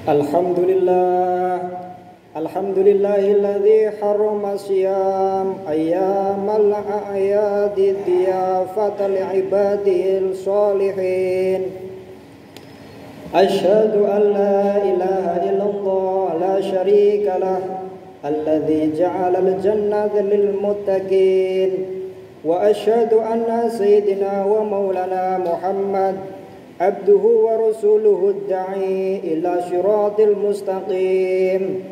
Alhamdulillah, alhamdulillahilladzi harrama siyam ayyamal a'yadi diyafatal ibadil salihin. Asyhadu an la ilaha illallah la syarika lah alladzi ja'alal jannata lil muttaqin. Wa asyhadu anna sayyidina wa maulana Muhammad abduhu wa rasuluhu da'i ila syiratil mustaqim.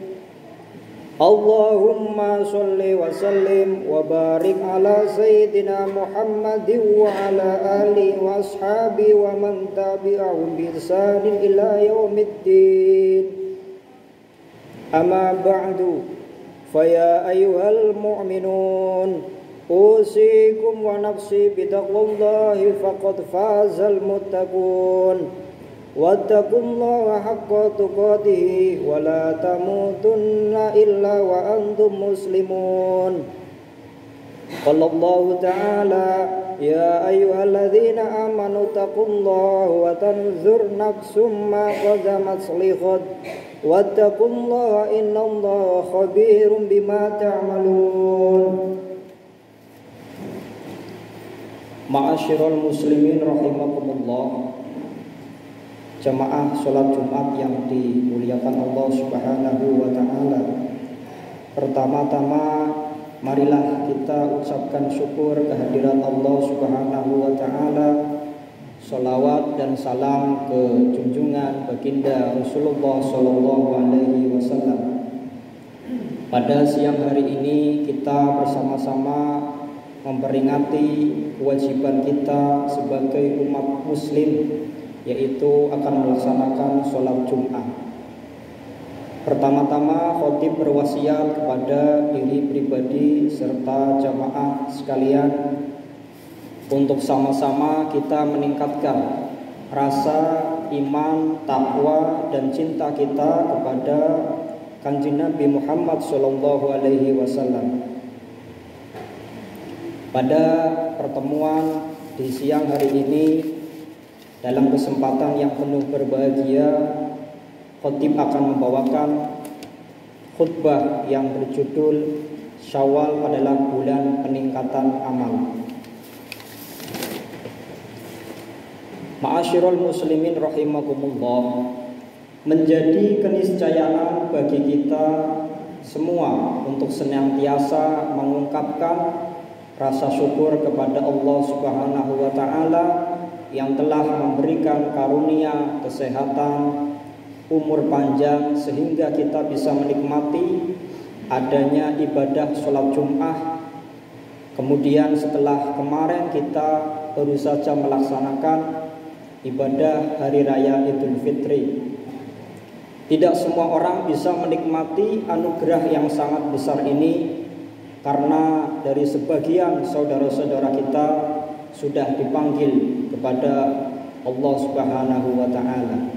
Allahumma sholli wa sallim wa barik ala sayyidina Muhammadin wa ala alihi wa ashabi wa man tabi'ahum bi ihsanin ila yaumiddin. Amma ba'du, fa ya ayyuhal mu'minun usikum wa nafsi bitaqwallahi faqad fazal muttaqun. Wattaqullaha haqqa tuqatih wa la tamutunna illa wa antum muslimun. Qala Allah ta'ala ya ayyuhalladzina amanu taqullaha wa tanzur nafsum ma qaddamat lighad wattaqullaha innallaha khabirum bima ta'malun. Ma'asyiral muslimin rahimakumullah, jamaah sholat Jumat yang dimuliakan Allah Subhanahu wa ta'ala. Pertama-tama marilah kita ucapkan syukur kehadiran Allah Subhanahu wa ta'ala. Sholawat dan salam ke junjungan baginda Rasulullah sallallahu alaihi wasallam. Pada siang hari ini kita bersama-sama memperingati kewajiban kita sebagai umat muslim, yaitu akan melaksanakan sholat Jumat. Pertama-tama khatib berwasiat kepada diri pribadi serta jamaah sekalian untuk sama-sama kita meningkatkan rasa iman, takwa dan cinta kita kepada Kanjeng Nabi Muhammad sallallahu alaihi wasallam. Pada pertemuan di siang hari ini, dalam kesempatan yang penuh berbahagia, khatib akan membawakan khutbah yang berjudul Syawal adalah bulan peningkatan amal. Ma'asyiral muslimin rahimakumullah, menjadi keniscayaan bagi kita semua untuk senantiasa mengungkapkan rasa syukur kepada Allah Subhanahu wa ta'ala yang telah memberikan karunia kesehatan, umur panjang sehingga kita bisa menikmati adanya ibadah sholat Jumat. Kemudian setelah kemarin kita baru saja melaksanakan ibadah Hari Raya Idul Fitri. Tidak semua orang bisa menikmati anugerah yang sangat besar ini, karena dari sebagian saudara-saudara kita sudah dipanggil kepada Allah Subhanahu wa ta'ala.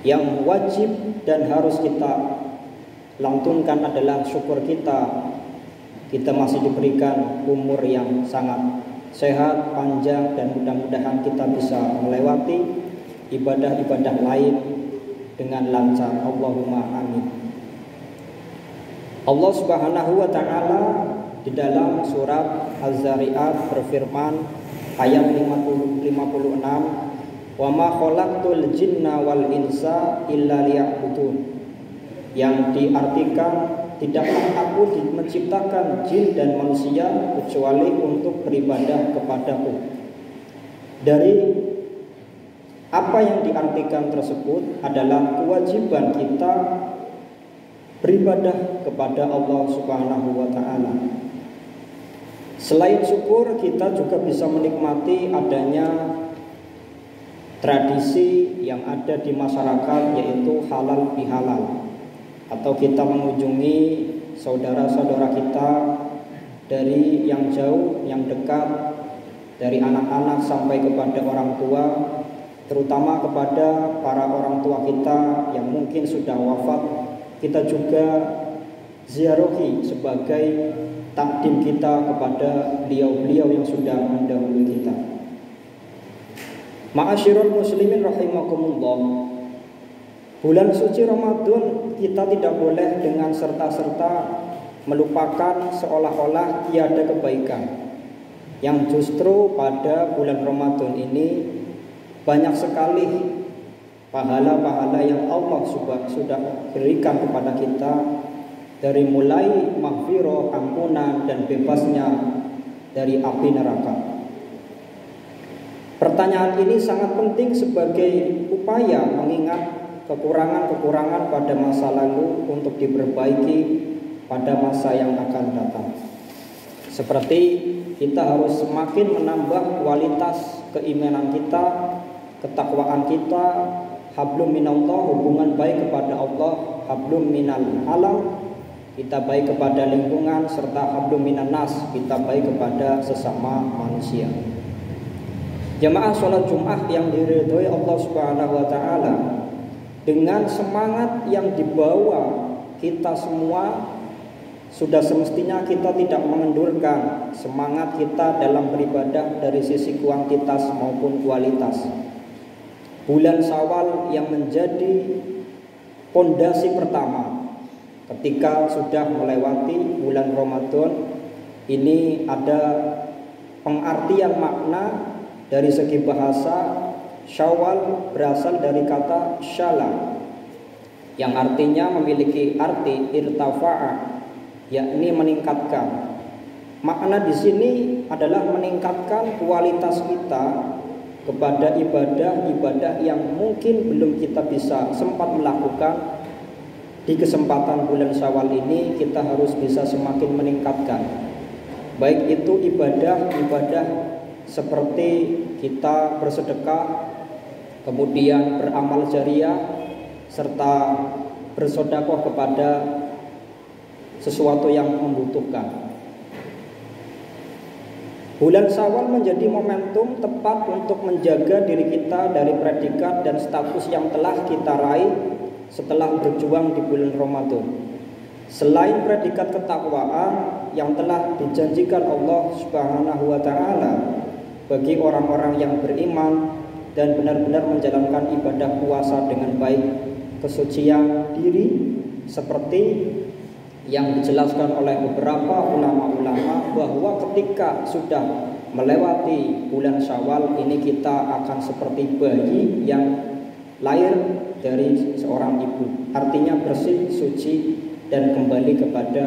Yang wajib dan harus kita lantunkan adalah syukur kita masih diberikan umur yang sangat sehat, panjang, dan mudah-mudahan kita bisa melewati ibadah-ibadah lain dengan lancar. Allahumma amin. Allah Subhanahu wa ta'ala di dalam surat Az-Zariyat berfirman ayat 56, wa ma khalaqtul jinna wal insa illa liya'budun, yang diartikan tidaklah aku menciptakan jin dan manusia kecuali untuk beribadah kepadaku. Dari apa yang diartikan tersebut adalah kewajiban kita beribadah kepada Allah Subhanahu wa ta'ala. Selain syukur, kita juga bisa menikmati adanya tradisi yang ada di masyarakat, yaitu halal bihalal, atau kita mengunjungi saudara-saudara kita dari yang jauh, yang dekat, dari anak-anak sampai kepada orang tua, terutama kepada para orang tua kita yang mungkin sudah wafat. Kita juga ziarahi sebagai takdim kita kepada beliau-beliau yang sudah mendahului kita. Ma'asyiral muslimin rahimakumullah, Bulan suci Ramadan kita tidak boleh dengan serta-serta melupakan seolah-olah tiada kebaikan. Yang justru pada bulan Ramadan ini banyak sekali pahala-pahala yang Allah sudah berikan kepada kita, dari mulai maghfirah, ampunan, dan bebasnya dari api neraka. Pertanyaan ini sangat penting sebagai upaya mengingat kekurangan-kekurangan pada masa lalu untuk diperbaiki pada masa yang akan datang. Seperti kita harus semakin menambah kualitas keimanan kita, ketakwaan kita, hablum minallah, hubungan baik kepada Allah, hablum minal alam, kita baik kepada lingkungan, serta hablum minan nas, kita baik kepada sesama manusia. Jamaah sholat Jumat yang diridhoi Allah Subhanahu wa taala, dengan semangat yang dibawa kita semua, sudah semestinya kita tidak mengendurkan semangat kita dalam beribadah dari sisi kuantitas maupun kualitas. Bulan Syawal yang menjadi pondasi pertama ketika sudah melewati bulan Ramadan ini, ada pengartian makna dari segi bahasa. Syawal berasal dari kata syala yang artinya memiliki arti irtafa'a, yakni meningkatkan. Makna di sini adalah meningkatkan kualitas kita kepada ibadah-ibadah yang mungkin belum kita bisa sempat melakukan. Di kesempatan bulan Syawal ini kita harus bisa semakin meningkatkan, baik itu ibadah-ibadah seperti kita bersedekah, kemudian beramal jariah, serta bersedekah kepada sesuatu yang membutuhkan. Bulan Syawal menjadi momentum tepat untuk menjaga diri kita dari predikat dan status yang telah kita raih setelah berjuang di bulan Ramadan. Selain predikat ketakwaan yang telah dijanjikan Allah Subhanahu wa taala bagi orang-orang yang beriman dan benar-benar menjalankan ibadah puasa dengan baik, kesucian diri seperti yang dijelaskan oleh beberapa ulama-ulama, bahwa ketika sudah melewati bulan Syawal ini kita akan seperti bayi yang lahir dari seorang ibu, artinya bersih, suci, dan kembali kepada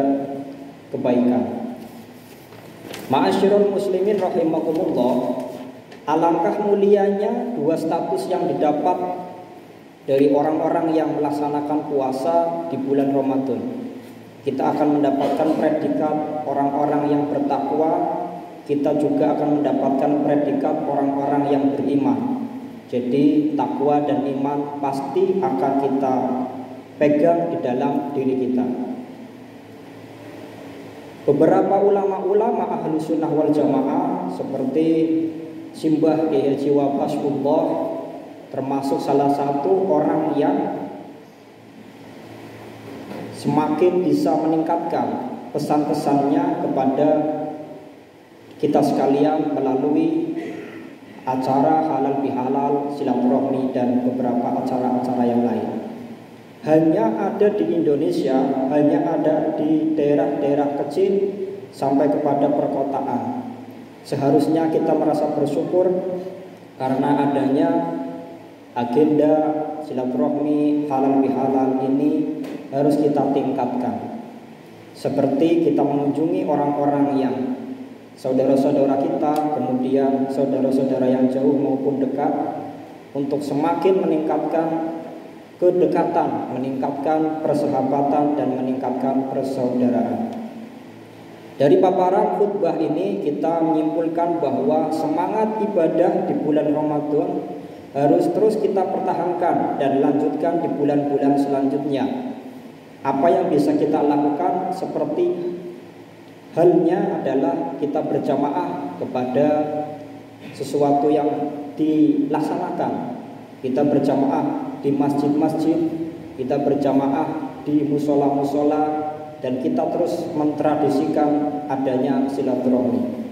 kebaikan. Ma'asyiral muslimin rahimakumullah, alangkah mulianya dua status yang didapat dari orang-orang yang melaksanakan puasa di bulan Ramadan. Kita akan mendapatkan predikat orang-orang yang bertakwa, kita juga akan mendapatkan predikat orang-orang yang beriman. Jadi takwa dan iman pasti akan kita pegang di dalam diri kita. Beberapa ulama-ulama ahli sunnah wal jamaah seperti Simbah Kiai Haji Wahbasullah termasuk salah satu orang yang semakin bisa meningkatkan pesan-pesannya kepada kita sekalian melalui acara halal bihalal, silaturahmi, dan beberapa acara-acara yang lain. Hanya ada di Indonesia, hanya ada di daerah-daerah kecil sampai kepada perkotaan. Seharusnya kita merasa bersyukur karena adanya agenda silaturahmi halal bihalal ini harus kita tingkatkan. Seperti kita mengunjungi orang-orang yang saudara-saudara kita, kemudian saudara-saudara yang jauh maupun dekat, untuk semakin meningkatkan kedekatan, meningkatkan persahabatan, dan meningkatkan persaudaraan. Dari paparan khutbah ini kita menyimpulkan bahwa semangat ibadah di bulan Ramadan harus terus kita pertahankan dan lanjutkan di bulan-bulan selanjutnya. Apa yang bisa kita lakukan seperti halnya adalah kita berjamaah kepada sesuatu yang dilaksanakan. Kita berjamaah di masjid-masjid, kita berjamaah di musola-musola, dan kita terus mentradisikan adanya silaturahmi.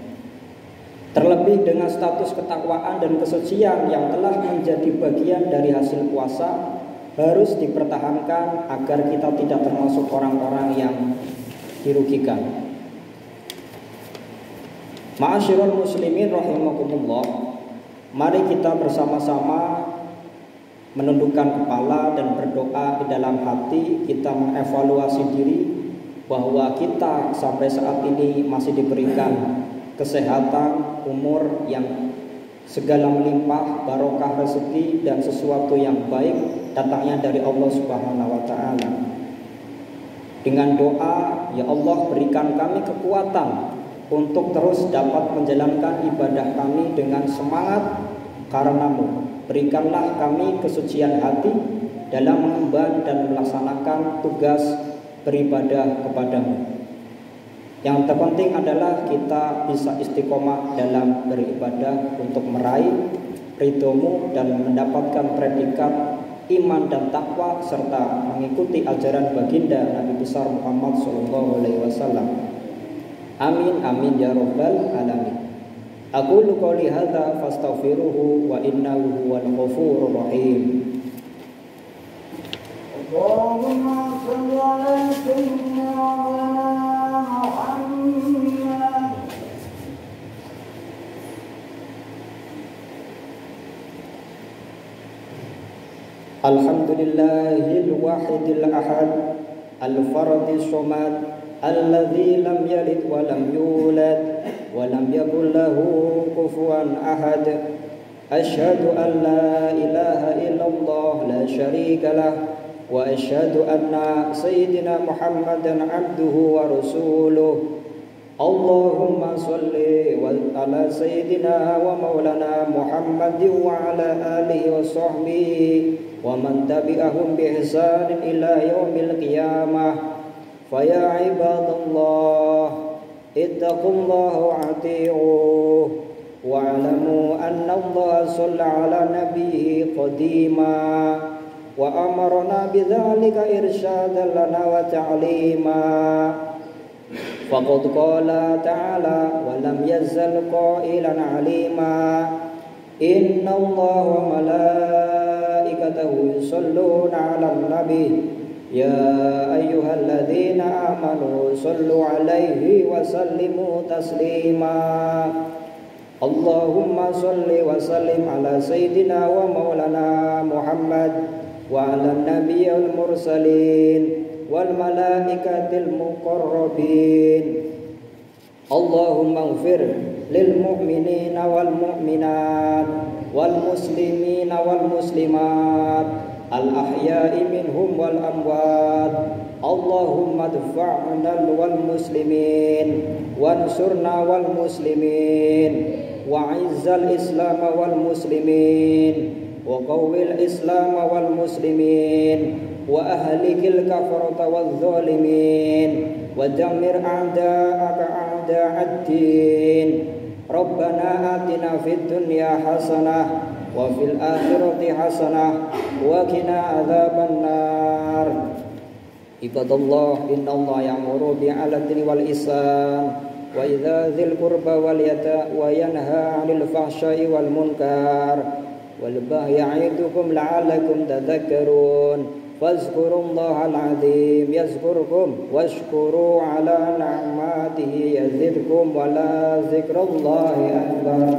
Terlebih dengan status ketakwaan dan kesucian yang telah menjadi bagian dari hasil puasa, harus dipertahankan agar kita tidak termasuk orang-orang yang dirugikan. Ma'asyiral muslimin rahimakumullah, mari kita bersama-sama menundukkan kepala dan berdoa di dalam hati. Kita mengevaluasi diri bahwa kita sampai saat ini masih diberikan kesehatan, umur yang segala melimpah, barokah rezeki dan sesuatu yang baik datangnya dari Allah Subhanahu wa taala. Dengan doa, ya Allah berikan kami kekuatan untuk terus dapat menjalankan ibadah kami dengan semangat karena-Mu. Berikanlah kami kesucian hati dalam mengemban dan melaksanakan tugas beribadah kepada-Mu. Yang terpenting adalah kita bisa istiqomah dalam beribadah untuk meraih ridho-Mu dan mendapatkan predikat iman dan takwa serta mengikuti ajaran baginda Nabi besar Muhammad SAW. Amin amin ya rabbal alamin. Aqulu qouli hadza fastaghfiruhu wa innahu huwal ghafurur rahim. Allahumma shalli ala sayyidina Muhammad. Alhamdulillahil wahidil ahad al-fardis samad alladzi lam yalid wa lam yulad wa lam yakul lahu kufuwan ahad. Asyhadu an la ilaha illallah la syarika lah wa asyhadu anna sayyidina Muhammadan abduhu wa rasuluh. Allahumma shalli ala sayyidina wa maulana Muhammadin wa ala alihi wa sahbihi wa man tabi'ahum bi ihsanin ila yaumil qiyamah. Faya ibadallah ittaqullaha wa ati'uh wa'lamu anna Allah shalla ala nabiyhi qadima wa amarna bidzalika irsyadan lana wa ta'lima. Faqad qala ta'ala wa lam yazal qailan 'alima inna Allah wa malaikatahu yusholluna 'alan nabi ya ayyuhalladzina amanu shallu 'alaihi wa sallimu taslima. Allahumma shalli wa sallim ala sayyidina wa maulana Muhammad wa ala nabiyyil mursalin wal malaikatil muqarrabin. Allahumma ighfir lil mu'minina wal mu'minat wal muslimina wal muslimat al ahya'i minhum wal amwat. Allahumma dfa'na wal muslimin wansurna wal muslimin wa'izzal islam wal muslimin wa qawwil islam wal muslimin wa ahlikil kafarata wal zalimin wa dammir a'da'aka a'da'ad-din. Rabbana atina fid dunya hasanah wa fil akhirati hasanah wa qina adzabannar. Ibadallah innallaha ya'muru bi'adli wal ihsan wa idza'il qurba wal yata wa yanha 'anil fahsya'i wal munkar wal baghi ya'idukum la'allakum tadhakkarun. Fazkurullaha al-'azim yazkurkum washkuru 'ala ni'matihi yazidkum wa la zikrallahi akbar.